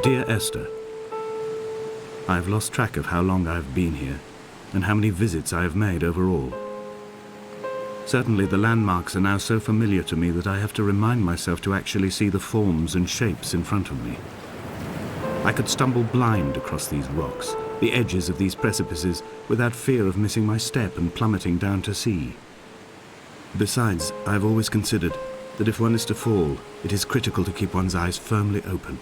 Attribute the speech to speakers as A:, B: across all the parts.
A: Dear Esther, I have lost track of how long I have been here and how many visits I have made overall. Certainly the landmarks are now so familiar to me that I have to remind myself to actually see the forms and shapes in front of me. I could stumble blind across these rocks, the edges of these precipices, without fear of missing my step and plummeting down to sea. Besides, I have always considered that if one is to fall, it is critical to keep one's eyes firmly open.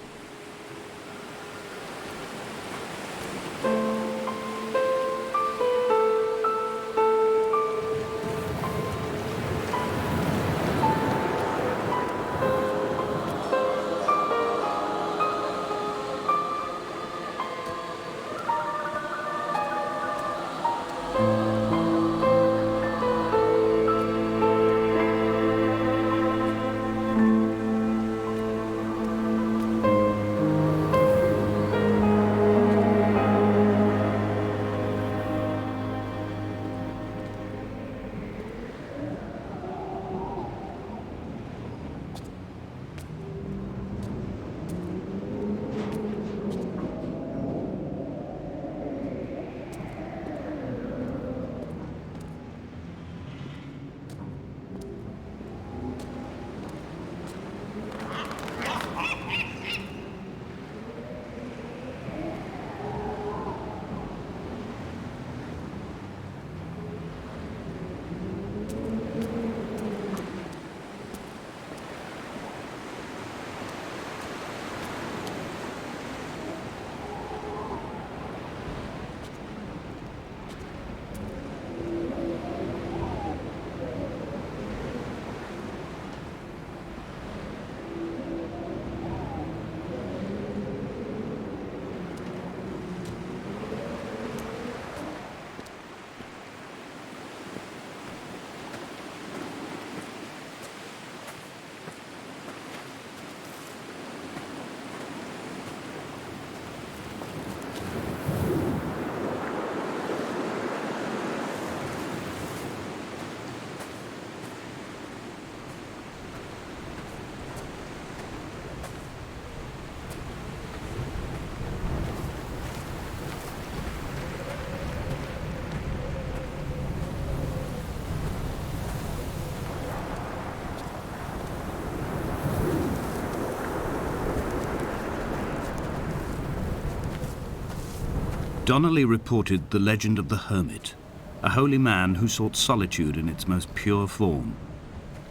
A: Donnelly reported the legend of the hermit, a holy man who sought solitude in its most pure form.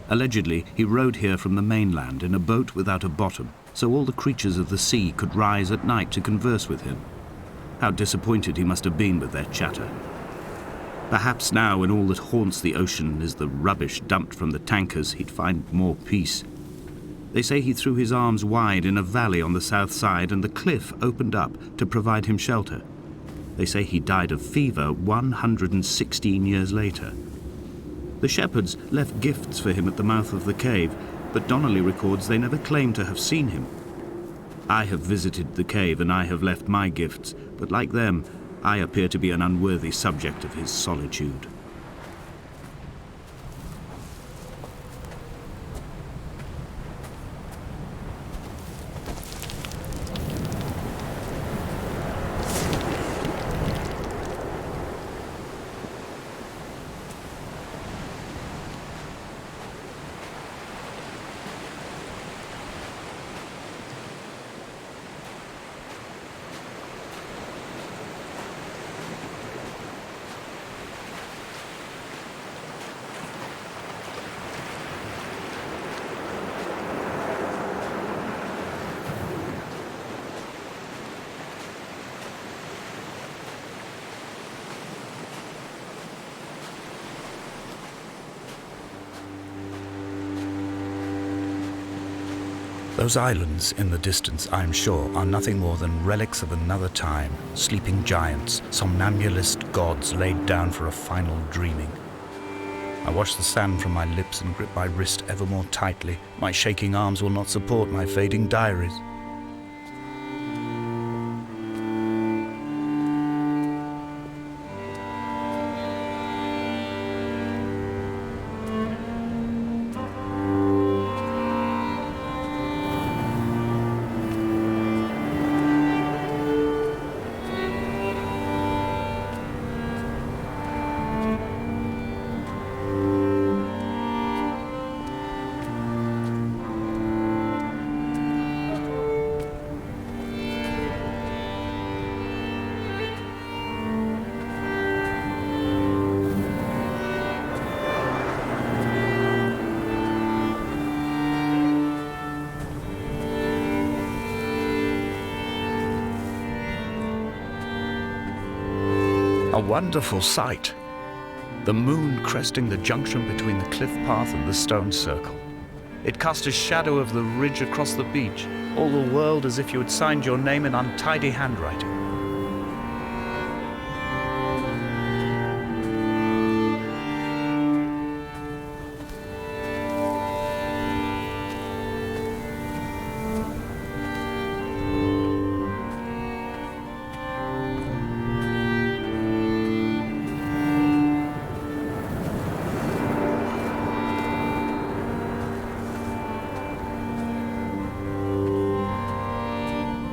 A: Allegedly, he rode here from the mainland in a boat without a bottom, so all the creatures of the sea could rise at night to converse with him. How disappointed he must have been with their chatter. Perhaps now, when all that haunts the ocean is the rubbish dumped from the tankers, he'd find more peace. They say he threw his arms wide in a valley on the south side, and the cliff opened up to provide him shelter. They say he died of fever 116 years later. The shepherds left gifts for him at the mouth of the cave, but Donnelly records they never claimed to have seen him. I have visited the cave and I have left my gifts, but like them, I appear to be an unworthy subject of his solitude.
B: Those islands in the distance, I am sure, are nothing more than relics of another time, sleeping giants, somnambulist gods laid down for a final dreaming. I wash the sand from my lips and grip my wrist ever more tightly. My shaking arms will not support my fading diaries. A wonderful sight. The moon cresting the junction between the cliff path and the stone circle. It cast a shadow of the ridge across the beach, all the world as if you had signed your name in untidy handwriting.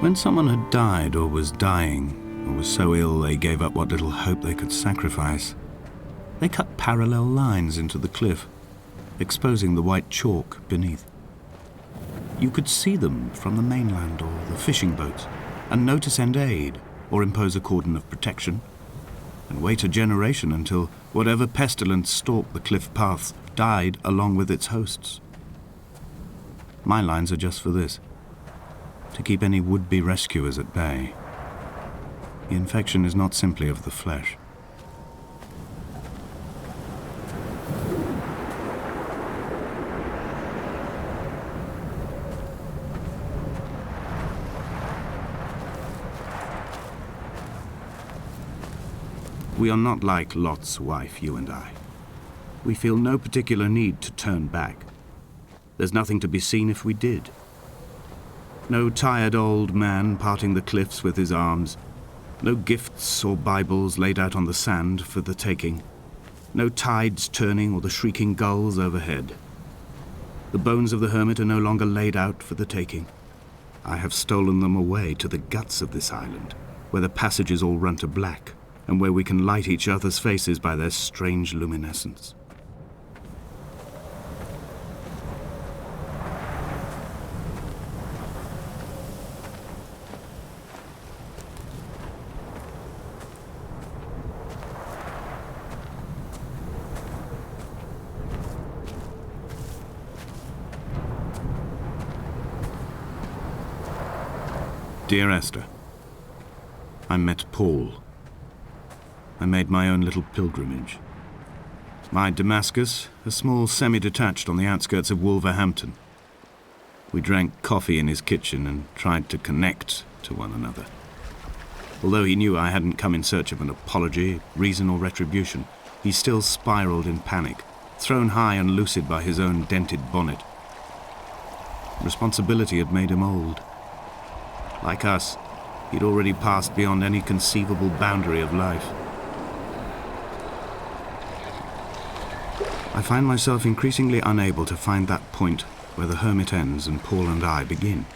A: When someone had died or was dying, or was so ill they gave up what little hope they could sacrifice, they cut parallel lines into the cliff, exposing the white chalk beneath. You could see them from the mainland or the fishing boats, and know to send aid or impose a cordon of protection, and wait a generation until whatever pestilence stalked the cliff paths died along with its hosts. My lines are just for this: to keep any would-be rescuers at bay. The infection is not simply of the flesh. We are not like Lot's wife, you and I. We feel no particular need to turn back. There's nothing to be seen if we did. No tired old man parting the cliffs with his arms. No gifts or Bibles laid out on the sand for the taking. No tides turning or the shrieking gulls overhead. The bones of the hermit are no longer laid out for the taking. I have stolen them away to the guts of this island, where the passages all run to black, and where we can light each other's faces by their strange luminescence. Dear Esther, I met Paul. I made my own little pilgrimage. My Damascus, a small semi-detached on the outskirts of Wolverhampton. We drank coffee in his kitchen and tried to connect to one another. Although he knew I hadn't come in search of an apology, reason or retribution, he still spiraled in panic, thrown high and lucid by his own dented bonnet. Responsibility had made him old. Like us, he'd already passed beyond any conceivable boundary of life. I find myself increasingly unable to find that point where the hermit ends and Paul and I begin.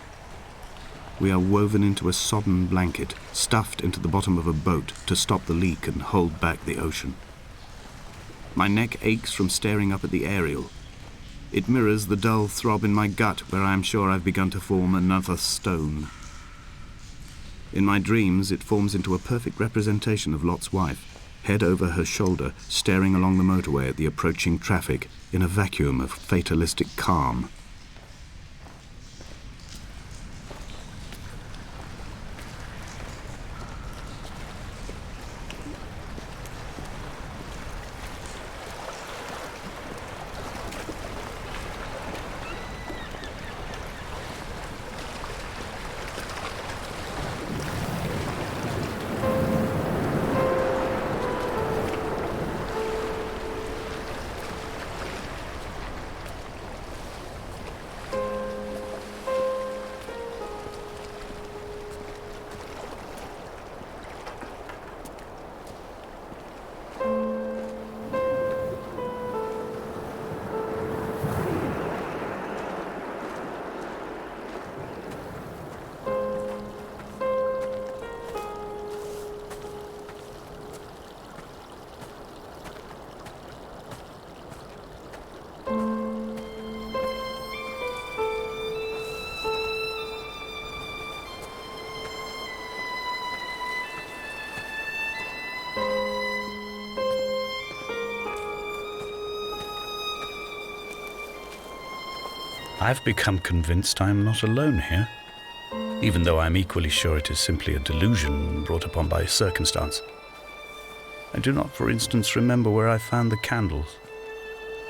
A: We are woven into a sodden blanket, stuffed into the bottom of a boat to stop the leak and hold back the ocean. My neck aches from staring up at the aerial. It mirrors the dull throb in my gut where I am sure I've begun to form another stone. In my dreams, it forms into a perfect representation of Lot's wife, head over her shoulder, staring along the motorway at the approaching traffic in a vacuum of fatalistic calm.
B: I've become convinced I am not alone here, even though I'm equally sure it is simply a delusion brought upon by circumstance. I do not, for instance, remember where I found the candles,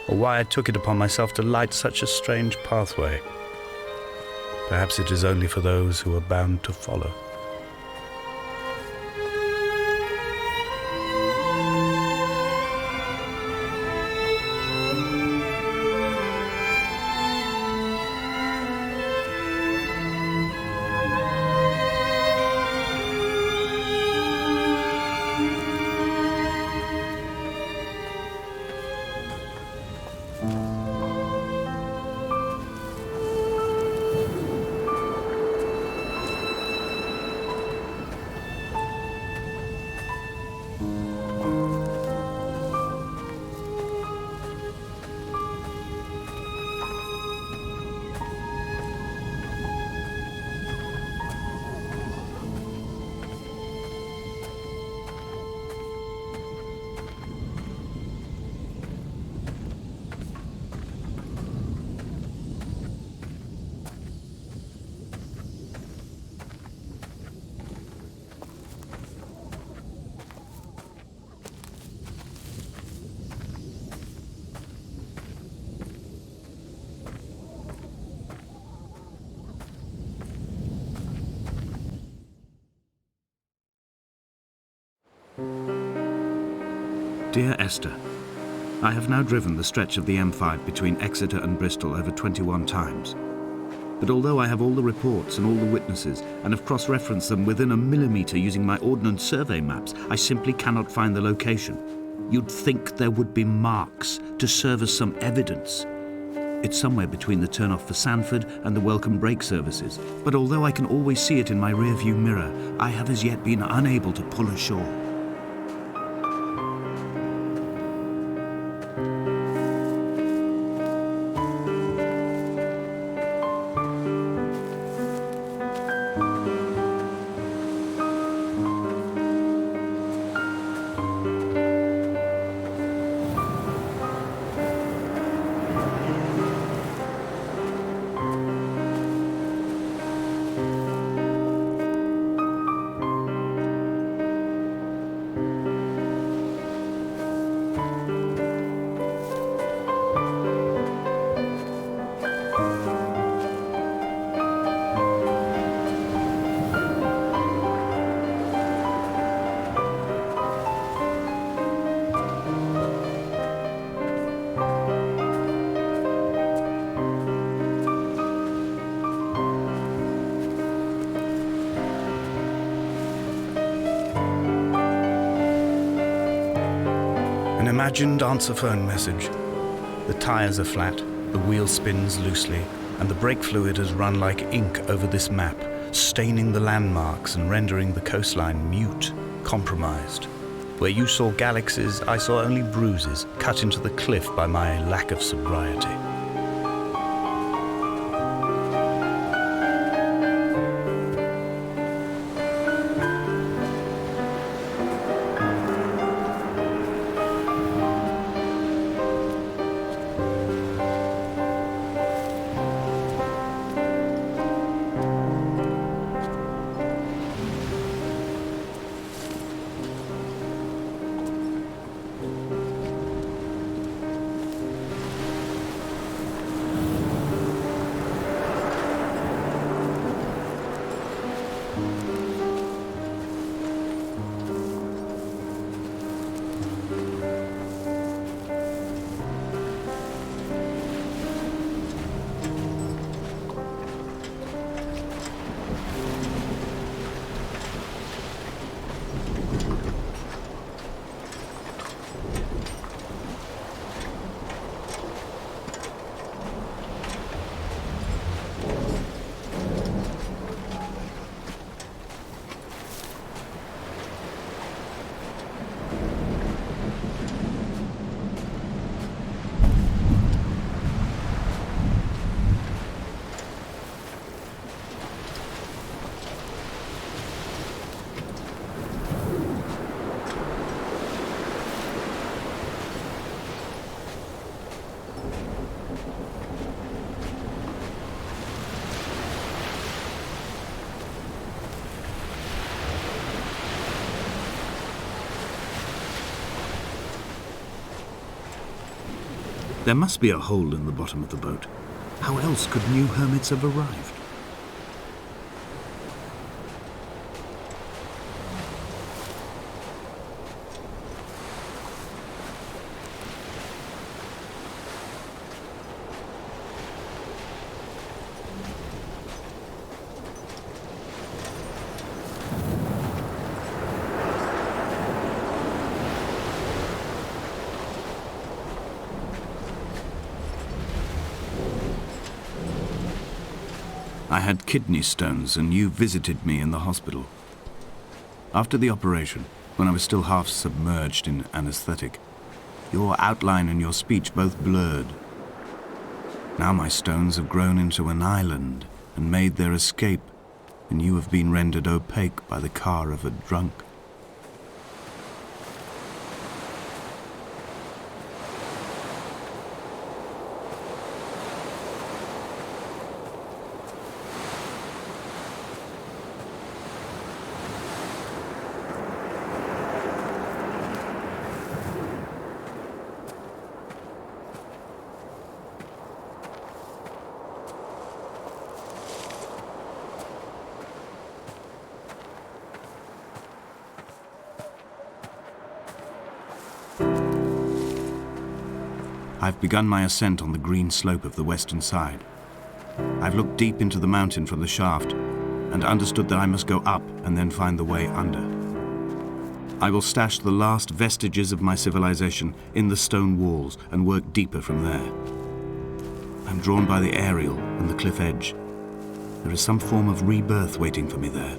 B: or why I took it upon myself to light such a strange pathway. Perhaps it is only for those who are bound to follow.
A: Dear Esther, I have now driven the stretch of the M5 between Exeter and Bristol over 21 times. But although I have all the reports and all the witnesses and have cross-referenced them within a millimetre using my Ordnance Survey maps, I simply cannot find the location. You'd think there would be marks to serve as some evidence. It's somewhere between the turn-off for Sandford and the welcome brake services. But although I can always see it in my rear-view mirror, I have as yet been unable to pull ashore.
B: An imagined answer phone message. The tires are flat, the wheel spins loosely, and the brake fluid has run like ink over this map, staining the landmarks and rendering the coastline mute, compromised. Where you saw galaxies, I saw only bruises cut into the cliff by my lack of sobriety.
A: There must be a hole in the bottom of the boat. How else could new hermits have arrived? I had kidney stones, and you visited me in the hospital. After the operation, when I was still half submerged in anesthetic, your outline and your speech both blurred. Now my stones have grown into an island and made their escape, and you have been rendered opaque by the car of a drunk. I've begun my ascent on the green slope of the western side. I've looked deep into the mountain from the shaft and understood that I must go up and then find the way under. I will stash the last vestiges of my civilization in the stone walls and work deeper from there. I'm drawn by the aerial and the cliff edge. There is some form of rebirth waiting for me there.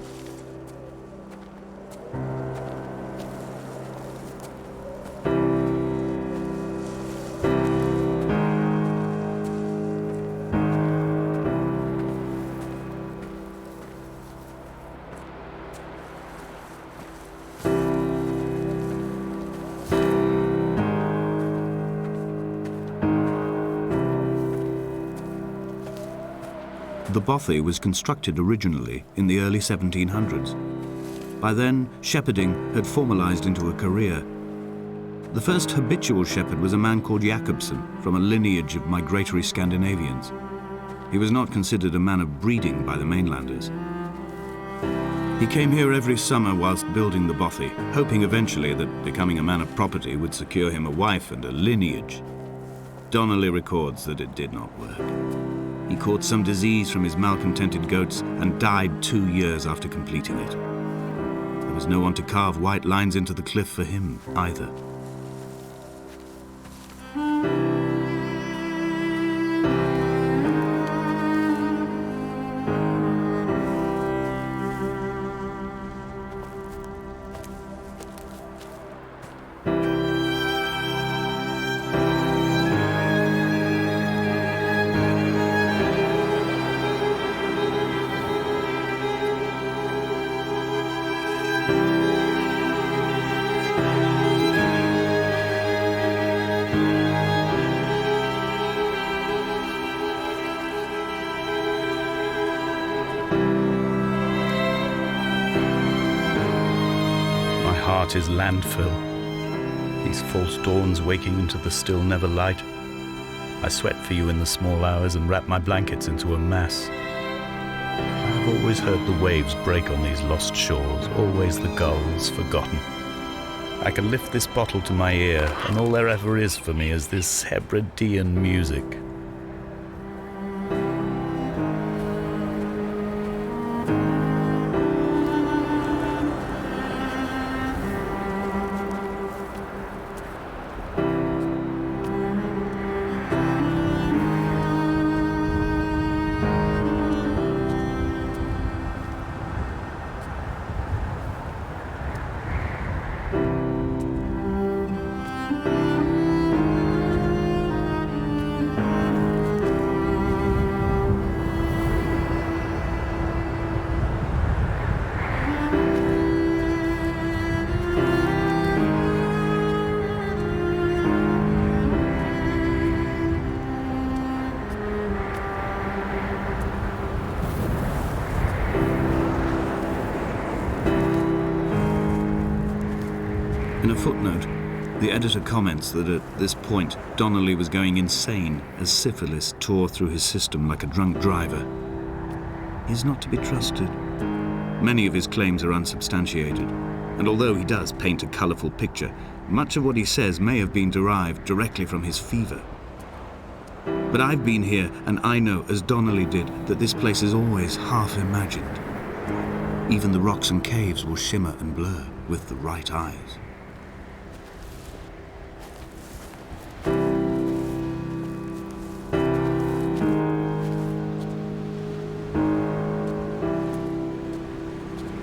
A: The bothy was constructed originally in the early 1700s. By then, shepherding had formalized into a career. The first habitual shepherd was a man called Jacobsen, from a lineage of migratory Scandinavians. He was not considered a man of breeding by the mainlanders. He came here every summer whilst building the bothy, hoping eventually that becoming a man of property would secure him a wife and a lineage. Donnelly records that it did not work. He caught some disease from his malcontented goats and died 2 years after completing it. There was no one to carve white lines into the cliff for him either.
B: Heart is landfill, these false dawns waking into the still never light. I sweat for you in the small hours and wrap my blankets into a mass. I've always heard the waves break on these lost shores, always the gulls forgotten. I can lift this bottle to my ear, and all there ever is for me is this Hebridean music.
A: In a footnote, The editor comments that at this point, Donnelly was going insane as syphilis tore through his system like a drunk driver. He's not to be trusted. Many of his claims are unsubstantiated, and although he does paint a colourful picture, much of what he says may have been derived directly from his fever. But I've been here, and I know, as Donnelly did, that this place is always half imagined. Even the rocks and caves will shimmer and blur with the right eyes.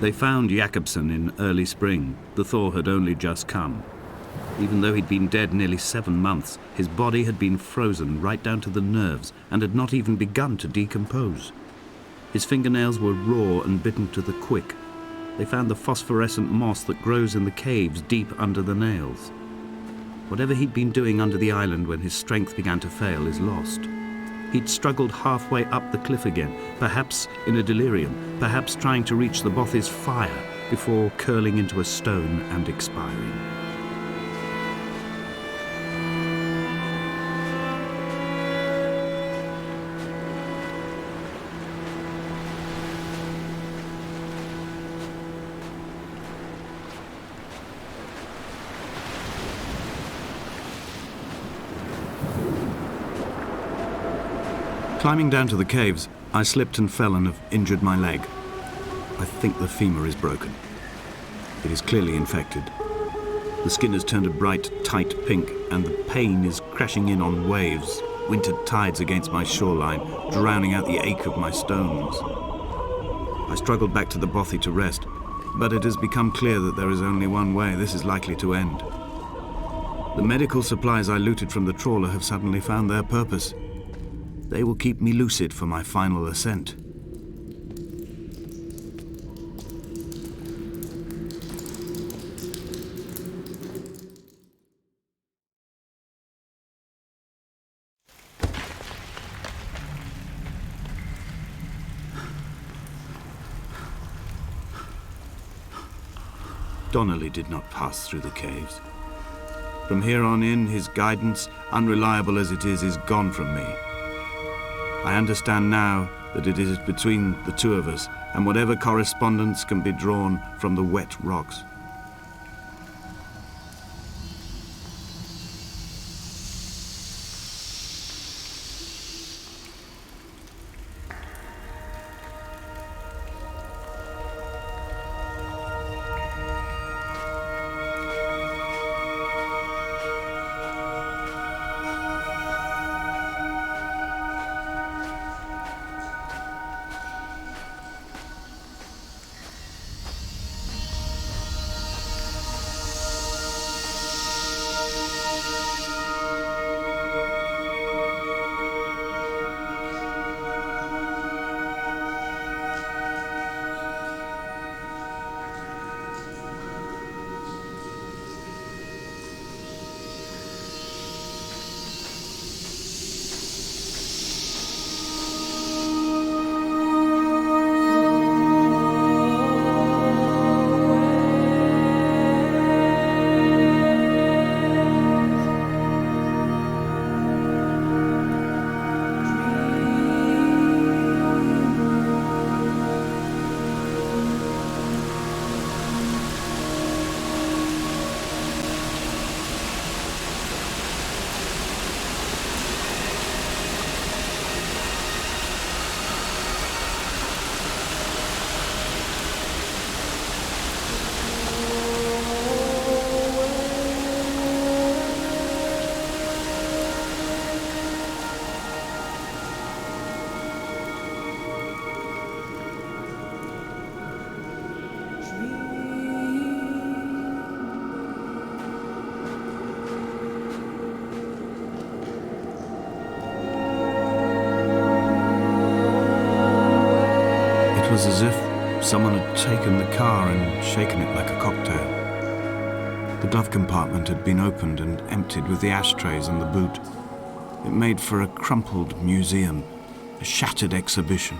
A: They found Jakobsen in early spring. The thaw had only just come. Even though he'd been dead nearly 7 months, his body had been frozen right down to the nerves and had not even begun to decompose. His fingernails were raw and bitten to the quick. They found the phosphorescent moss that grows in the caves deep under the nails. Whatever he'd been doing under the island when his strength began to fail is lost. He'd struggled halfway up the cliff again, perhaps in a delirium, perhaps trying to reach the Bothy's fire before curling into a stone and expiring. Climbing down to the caves, I slipped and fell and have injured my leg. I think the femur is broken. It is clearly infected. The skin has turned a bright, tight pink, and the pain is crashing in on waves, winter tides against my shoreline, drowning out the ache of my stones. I struggled back to the Bothy to rest, but it has become clear that there is only one way this is likely to end. The medical supplies I looted from the trawler have suddenly found their purpose. They will keep me lucid for my final ascent. Donnelly did not pass through the caves. From here on in, his guidance, unreliable as it is gone from me. I understand now that it is between the two of us, and whatever correspondence can be drawn from the wet rocks. It was as if someone had taken the car and shaken it like a cocktail. The glove compartment had been opened and emptied with the ashtrays and the boot. It made for a crumpled museum, a shattered exhibition.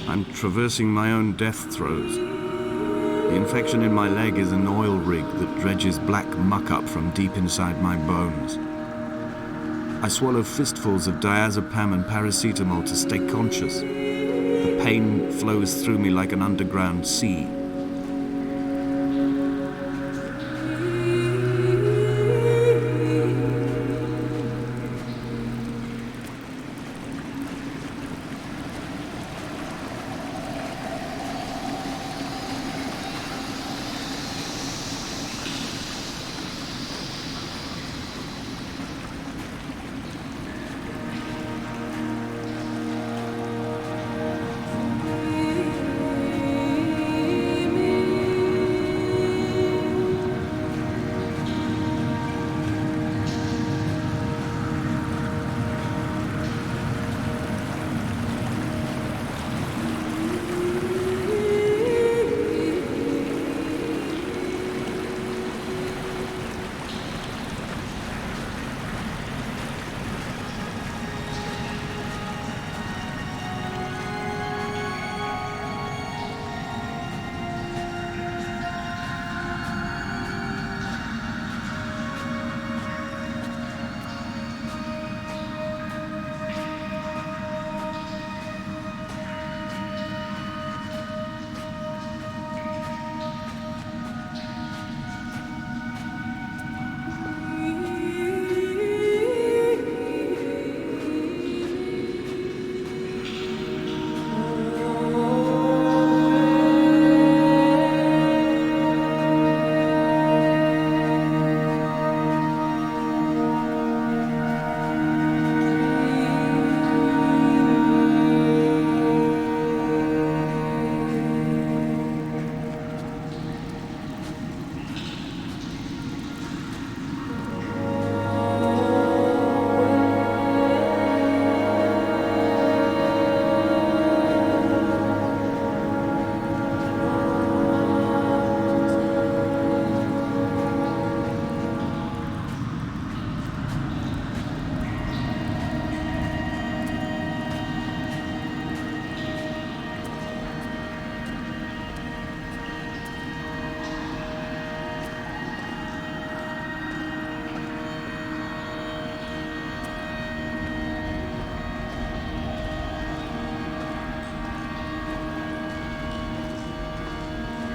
A: I'm traversing my own death throes. The infection in my leg is an oil rig that dredges black muck up from deep inside my bones. I swallow fistfuls of diazepam and paracetamol to stay conscious. The pain flows through me like an underground sea.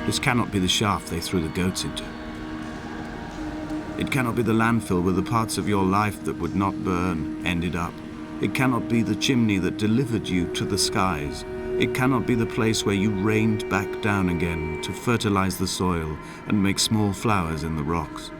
A: This cannot be the shaft they threw the goats into. It cannot be the landfill where the parts of your life that would not burn ended up. It cannot be the chimney that delivered you to the skies. It cannot be the place where you rained back down again to fertilize the soil and make small flowers in the rocks.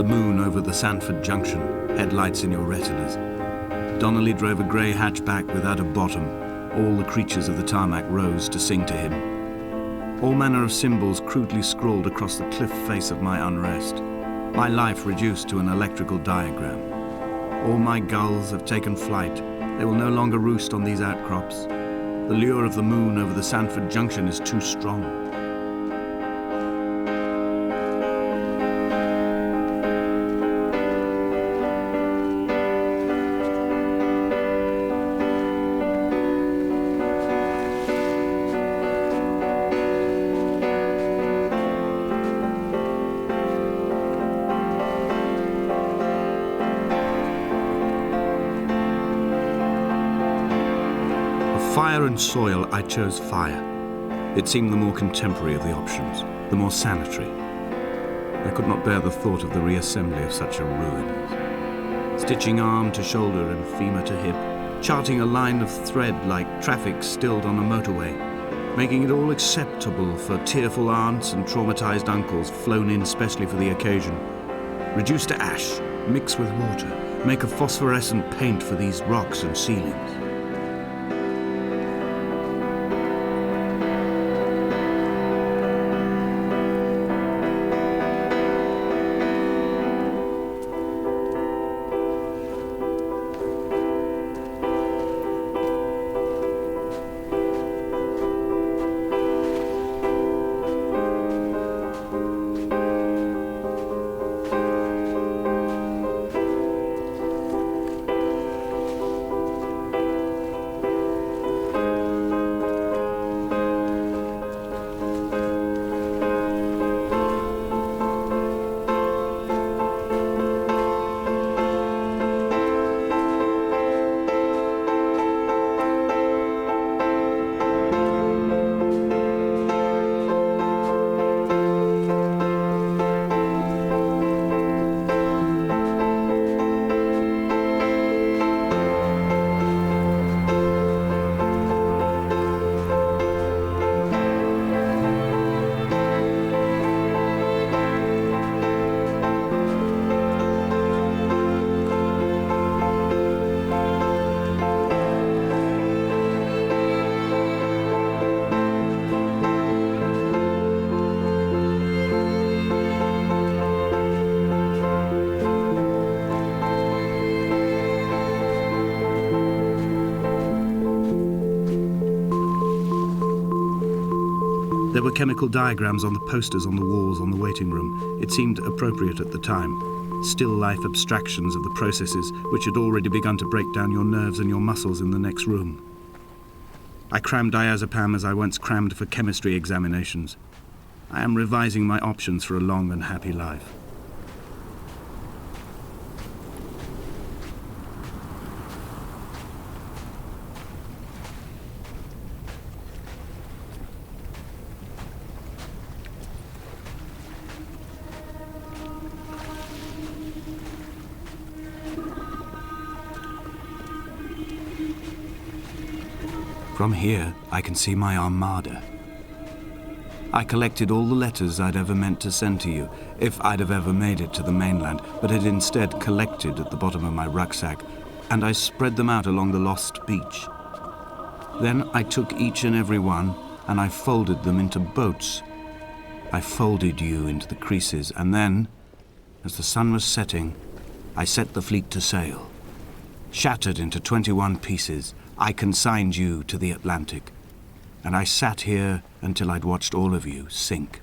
A: The moon over the Sanford Junction, headlights in your retinas. Donnelly drove a grey hatchback without a bottom. All the creatures of the tarmac rose to sing to him. All manner of symbols crudely scrawled across the cliff face of my unrest. My life reduced to an electrical diagram. All my gulls have taken flight. They will no longer roost on these outcrops. The lure of the moon over the Sanford Junction is too strong. Fire and soil, I chose fire. It seemed the more contemporary of the options, the more sanitary. I could not bear the thought of the reassembly of such a ruin. Stitching arm to shoulder and femur to hip, charting a line of thread like traffic stilled on a motorway, making it all acceptable for tearful aunts and traumatized uncles flown in specially for the occasion. Reduce to ash, mix with water, make a phosphorescent paint for these rocks and ceilings. There were chemical diagrams on the posters on the walls on the waiting room. It seemed appropriate at the time. Still life abstractions of the processes which had already begun to break down your nerves and your muscles in the next room. I crammed diazepam as I once crammed for chemistry examinations. I am revising my options for a long and happy life. From here, I can see my armada. I collected all the letters I'd ever meant to send to you, if I'd have ever made it to the mainland, but had instead collected at the bottom of my rucksack, and I spread them out along the lost beach. Then I took each and every one, and I folded them into boats. I folded you into the creases, and then, as the sun was setting, I set the fleet to sail. Shattered into 21 pieces, I consigned you to the Atlantic, and I sat here until I'd watched all of you sink.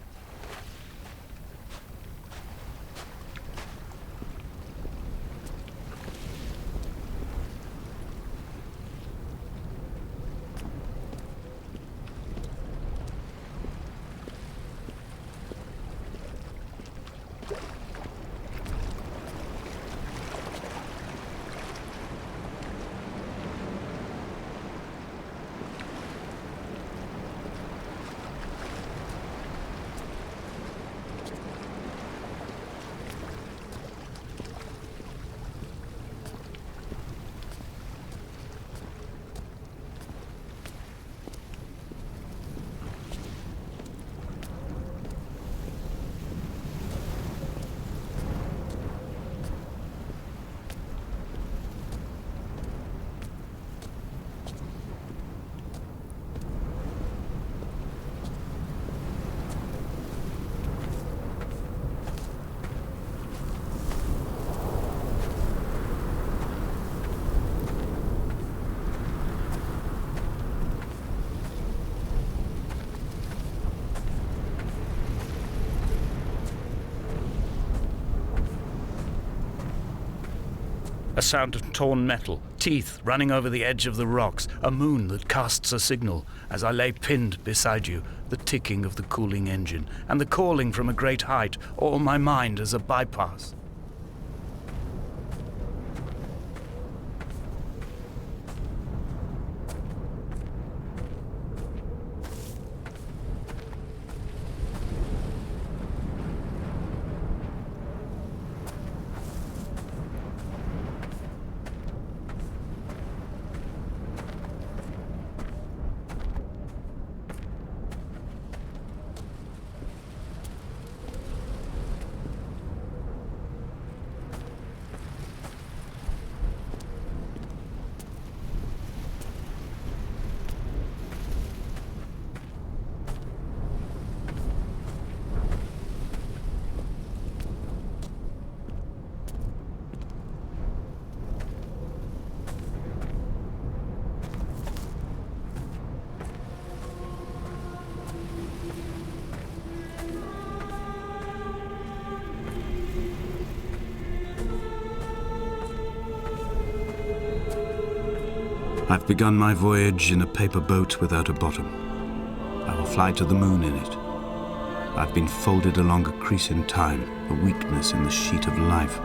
B: A sound of torn metal, teeth running over the edge of the rocks, a moon that casts a signal as I lay pinned beside you, the ticking of the cooling engine, and the calling from a great height, all my mind as a bypass.
A: I've begun my voyage in a paper boat without a bottom. I will fly to the moon in it. I've been folded along a crease in time, a weakness in the sheet of life.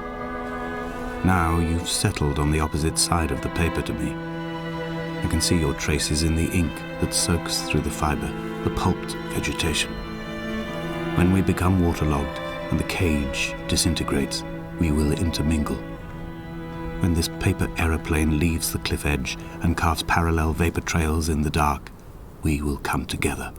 A: Now you've settled on the opposite side of the paper to me. I can see your traces in the ink that soaks through the fiber, the pulped vegetation. When we become waterlogged and the cage disintegrates, we will intermingle. When this paper aeroplane leaves the cliff edge and carves parallel vapor trails in the dark, we will come together.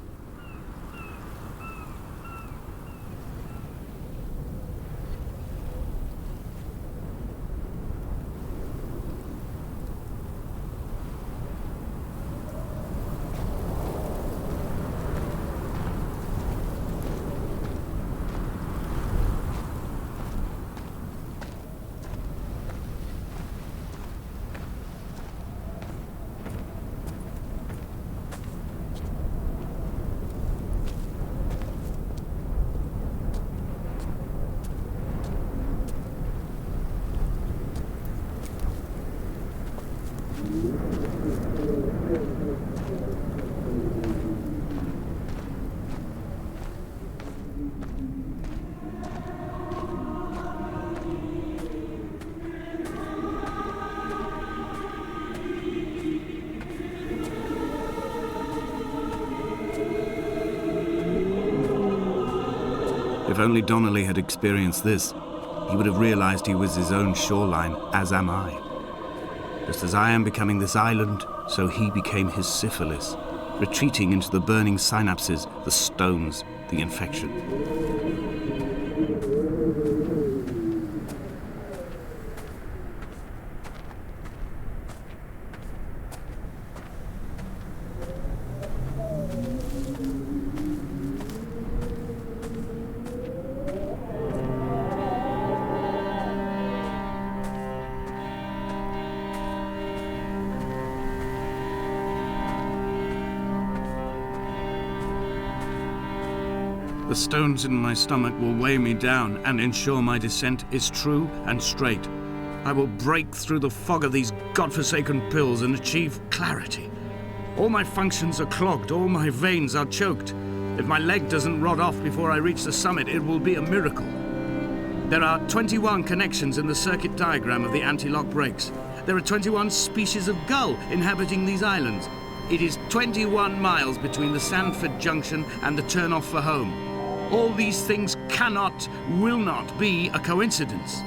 A: If only Donnelly had experienced this, he would have realized he was his own shoreline, as am I. Just as I am becoming this island, so he became his syphilis, retreating into the burning synapses, the stones, the infection. The stones in my stomach will weigh me down and ensure my descent is true and straight. I will break through the fog of these godforsaken pills and achieve clarity. All my functions are clogged, all my veins are choked. If my leg doesn't rot off before I reach the summit, it will be a miracle. There are 21 connections in the circuit diagram of the anti-lock brakes. There are 21 species of gull inhabiting these islands. It is 21 miles between the Sandford Junction and the turn-off for home. All these things cannot, will not be a coincidence.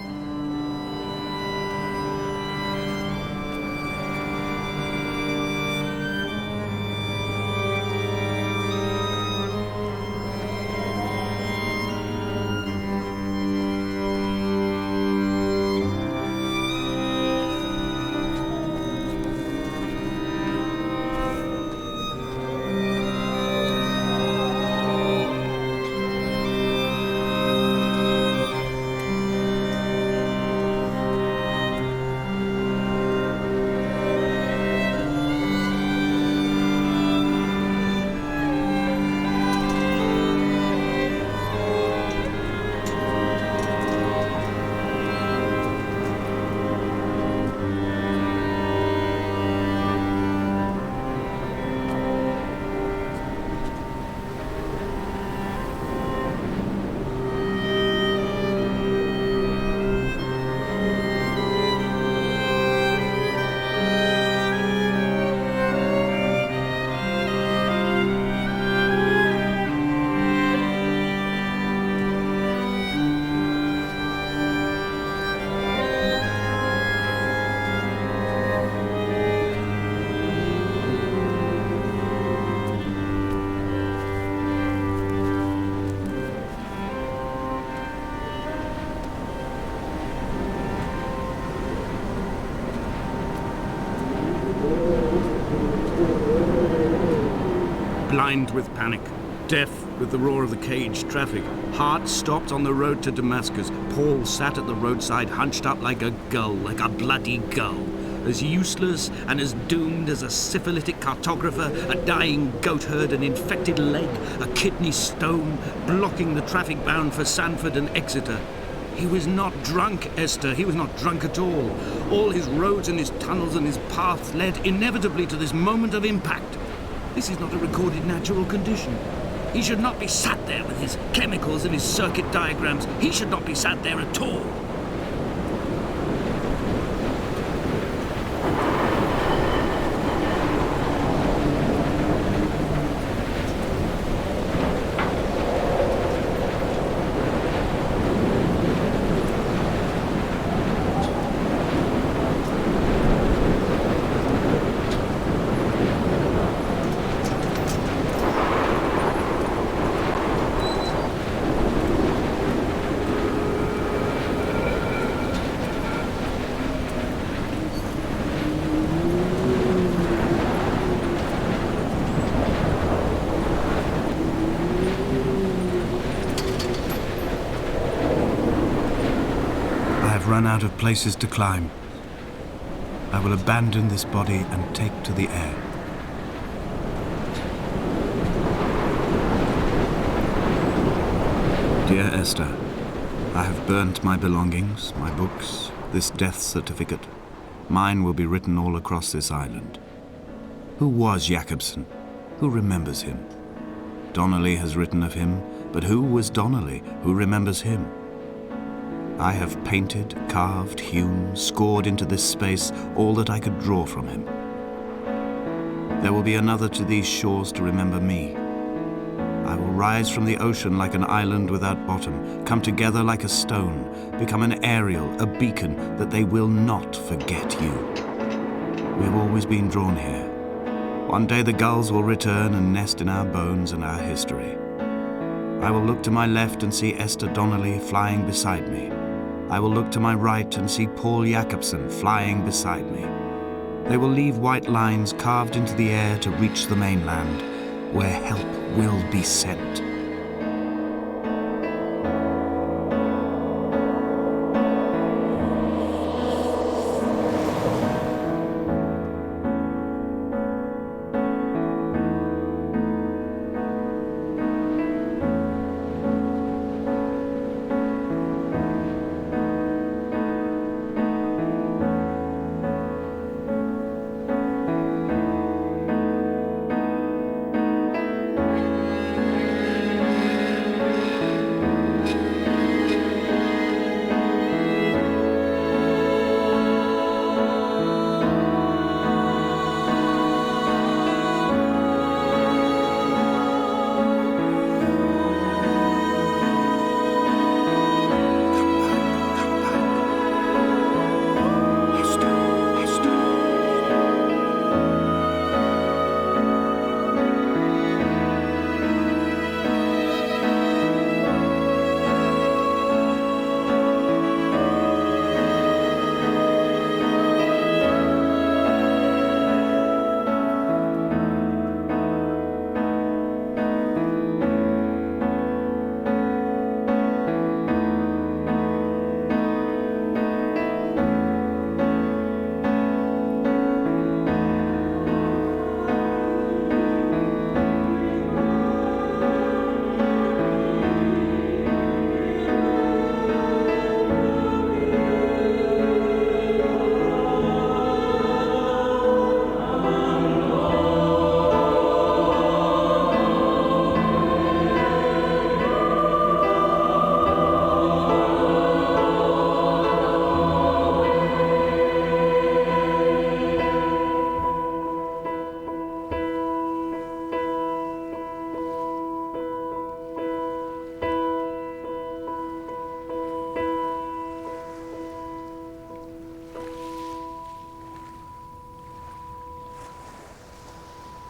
A: blind with panic, deaf with the roar of the caged traffic, heart stopped on the road to Damascus. Paul sat at the roadside, hunched up like a gull, like a bloody gull, as useless and as doomed as a syphilitic cartographer, a dying goat herd, an infected leg, a kidney stone, blocking the traffic bound for Sanford and Exeter. He was not drunk, Esther. He was not drunk at all. All his roads and his tunnels and his paths led inevitably to this moment of impact. This is not a recorded natural condition. He should not be sat there with his chemicals and his circuit diagrams. He should not be sat there at all. Run out of places to climb. I will abandon this body and take to the air. Dear Esther, I have burnt my belongings, my books, this death certificate. Mine will be written all across this island. Who was Jakobsen? Who remembers him? Donnelly has written of him, but who was Donnelly? Who remembers him? I have painted, carved, hewn, scored into this space all that I could draw from him. There will be another to these shores to remember me. I will rise from the ocean like an island without bottom, come together like a stone, become an aerial, a beacon, that they will not forget you. We have always been drawn here. One day the gulls will return and nest in our bones and our history. I will look to my left and see Esther Donnelly flying beside me. I will look to my right and see Paul Jakobsen flying beside me. They will leave white lines carved into the air to reach the mainland, where help will be sent.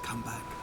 A: Come back.